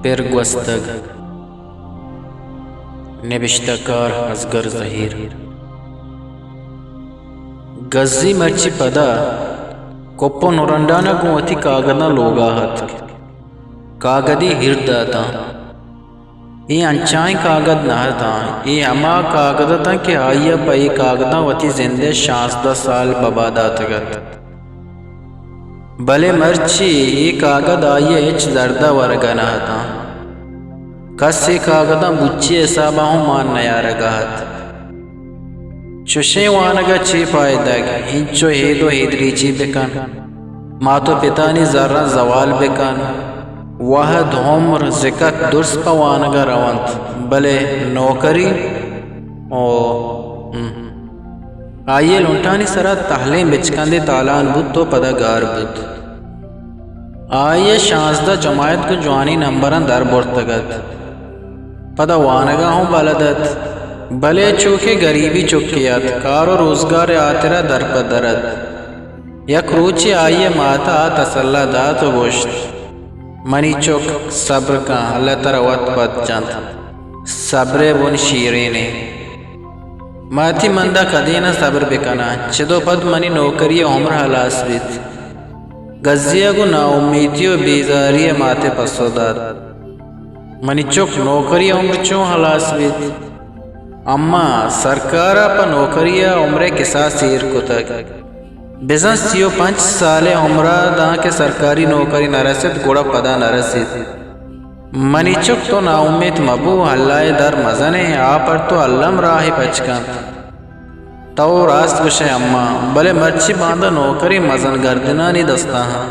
पेरगुस्तग नबिश्तकार असगर ज़हीर गज़ी मर्ची पदा कोप्पो नुरंडाना कुंवती कागदा लोगाहत कागदी हिरदाता ये अंचाई कागद नहता ये अमा कागदता के आया पई कागदा वती जिंदे 16 साल बबादातगत भले मर्ची ये कागद आये एच दर्दा वर्गा नहता कस्से कागदा बुच्ची हिसाबा हूँ मान नया रगाहत चुशे वानगा चे फायदा हिंचो हेदो हेदरीची बेकन मातो पितानी जर्रा जवाल बेकन वह धोम्र जिकत दुर्स पवानगा रवंत भले नौकरी ओ आये लुंटानी सरा तहले बिचकंदे तालान बुत तो पदागार बुत आये 16 जमायत को जवानी नंबरन दर बोर्तगत पदा वानगा हूँ बलदत भले चूके गरीबी चुकियात कारो रोजगार आतरा दर पदरत यक रोची आये माता तसल्ला दात गोश्त मनी चुक सब्र का अल्लाह तरवत पद चंद सब्रे बुन शीरे ने माती मंदा कदीना सब्र बिकना चिदो पद मनी नौकरी उम्र हलास बित गजिया को ना उम्मीदियो बेजारी माते पसोदात मनी चुक नौकरी उम्र चो हलास बित अम्मा सरकारा पर नौकरिया उम्रे किसा सीर को तक बिजनेस 5 साले उम्रा दा के सरकारी नौकरी नरसित गोड़ा पदा नरसित मनी चुक तो ना उम्मीद मबू हल्लाए दर मजने आ पर तो अल्लम राह पचका तो रास्त विषय अम्मा भले मर्ची बांधा नौकरी मजन गर्दना नहीं दस्ता हाँ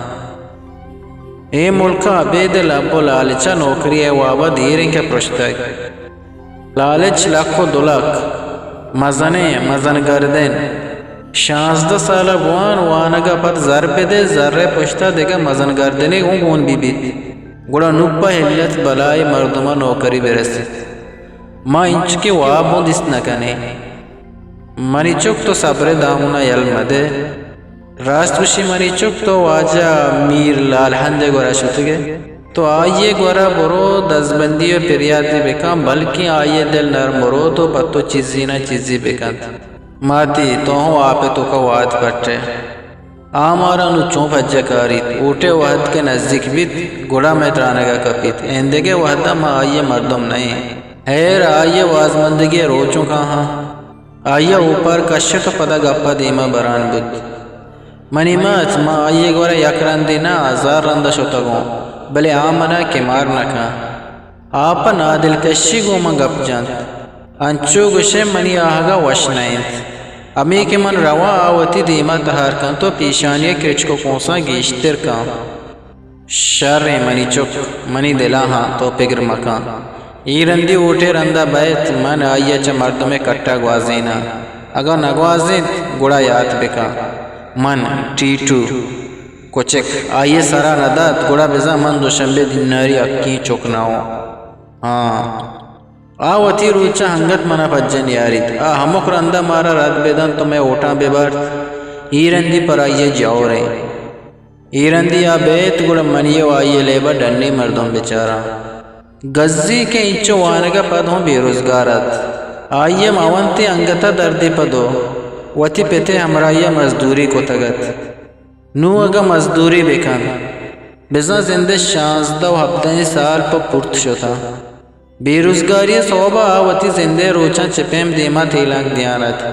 ए मुल्का अबेद लब्बो लालचा नौकरी है वाबा धीरे के पृष्ठ लालच लाखो 2 लाख मजने मजन गर्दन 16 साल वान वानगा पद जर पे दे जर्रे पुश्ता देगा मजन गर्दने ऊन बीबी गुड़ा नुब्बा हिल्लत बलाई मर्दमा नौकरी बेरसी माँ इंच के वाबों दिस न कने मनी चुक तो सब्रे दामुना यल मदे राष्ट्रशी मनी चुक तो वाजा मीर लाल हंदे गोरा शुतगे तो आइए गोरा बरो दसबंदी और फिरियादी बेका बल्कि आइए दिल नर मरो तो पत्तो चीजी ना चीजी बेका माती तो हूँ आपे तो का वाद पट्टे आमारा नु चों भज्जकारी ऊटे वहद के नजदीक भी गुड़ा में त्राने का कपित एंदे के वहदा मा आइए मर्दम नहीं हैर आइए वाजमंदगी रोचों कहाँ आइए ऊपर कश्य तो पदा गप्पा दीमा बरान बुद्ध मनी मत मा आइए गोरा यकरन दिना 1000 रंदा शोतगों भले आमना के मार नका आप नादिल कशी गोमा गप जान अंचो गुशे मनी आहगा वश नहीं अमी के मन रवा आवती दीमा तहार का तो पीशानिया किच को कोसा गीश्तिर का शर मनी चुक मनी दिला हाँ तो पिगर मकान ईरंदी ऊटे रंदा बैत मन आइया च मर्द में कट्टा ग्वाजीना अगर नगवाजिन गुड़ा याद बिका मन टीटू कोचक आइए सारा नदात गुड़ा बेजा मन दुशंबे दिनारी अक्की चुकनाओ हाँ आवती रूचा हंगत मना भज्जन यारित आ हमक रंदा मारा रात बेदन तो मैं ओटा बेबार ईरंदी पर आइए जाओ रे ईरंदी आ बेत गुड़ मनियो आइए लेबा डंडी मर्दों बेचारा गज्जी के इंचो वाने का पद हों बेरोजगारत आइए मावंती अंगता दर्दी पदो वती पेते हमराइया मजदूरी को तगत नू अगा मजदूरी बेखान बिजनेस जिंदे 16 हफ्ते साल पर पुर्त शोता बेरोजगारी सोबा आवती जिंदे रोचा चिपेम दीमा तेलांग दियानत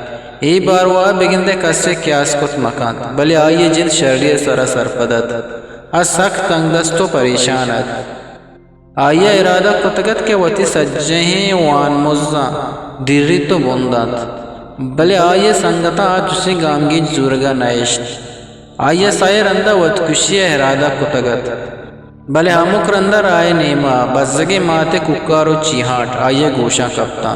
ए बार वह बिगिंदे कस्से क्यास कुत मकान भले आइए जिन शरीर सरा सरपदत आ सख्त तंगदस्तो परेशानत आइए इरादा कुतगत के वती सज्जे हैं वान मुज्जा दिर्री तो बुंदत भले आइए संगता तुसी गामगी जुर्गा नयश्त आइए सायर अंदा वतकुशी इरादा कुतगत भले हमुक रंदर आए नेमा बजगे माते कुकारो चीहाट आइए गोशा कप्ता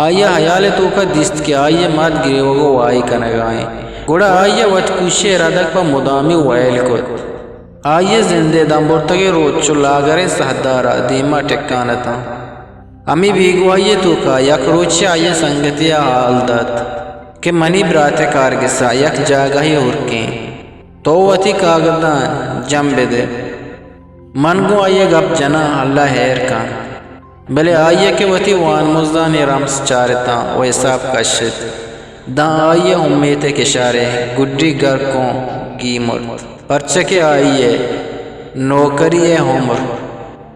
आइए हयाले तो का दिस्त के आइए मात गिरेवगो वाई कनगाए गुड़ा आइए वतकुशी इरादक पर मुदामी वायल को आइए जिंदे दम्बुर्तगे रोज चुलागरे सहदारा दीमा टेक्कानता अमी भीगवाइए तो का यक रोचे आइए संगतिया हालदत के मनी ब्राते कारगिसा यक जागा ही उर्के तो वती कागदान जम बेदे मन गो आइए गप जना अल्लाह हेर का भले आइए के वती वान मुजदा ने रम्स चारता वो हिसाब कशित दा आइए उम्मीद के शारे गुड्डी गर को गी मुर्द परचके आइए नौकरी उम्र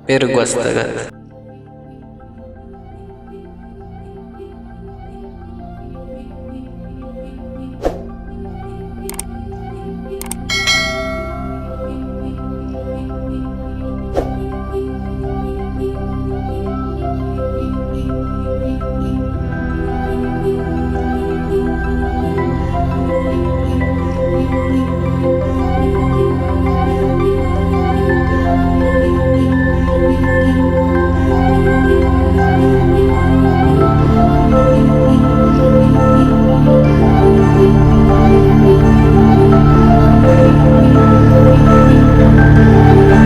फिर गुस्तगत।